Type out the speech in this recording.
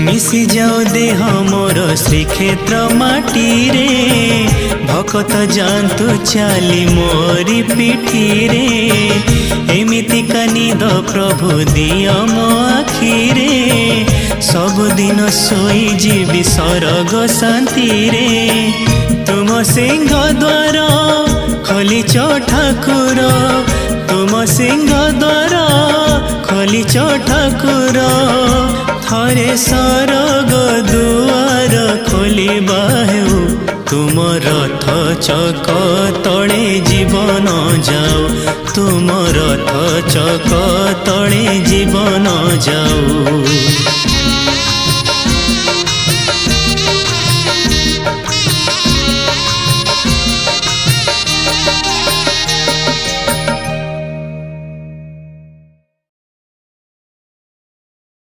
मिसी जाओ देह मोर श्रीक्षेत्र माटी रे भक्त जातु चली मोरी पिठी रे एमिति कानिद प्रभु दिय मो आखि रे सबुदिन सोई जीवी सरग शांति रे तुम सिंह द्वार खोलिच ठाकुर तुम सिंह द्वार खोलिच ठाकुर थरे सरग दुआर खोलिबा हेउ तुम रथ चक तले जीवन जाओ तुम रथ चक तले जीवन जाओ।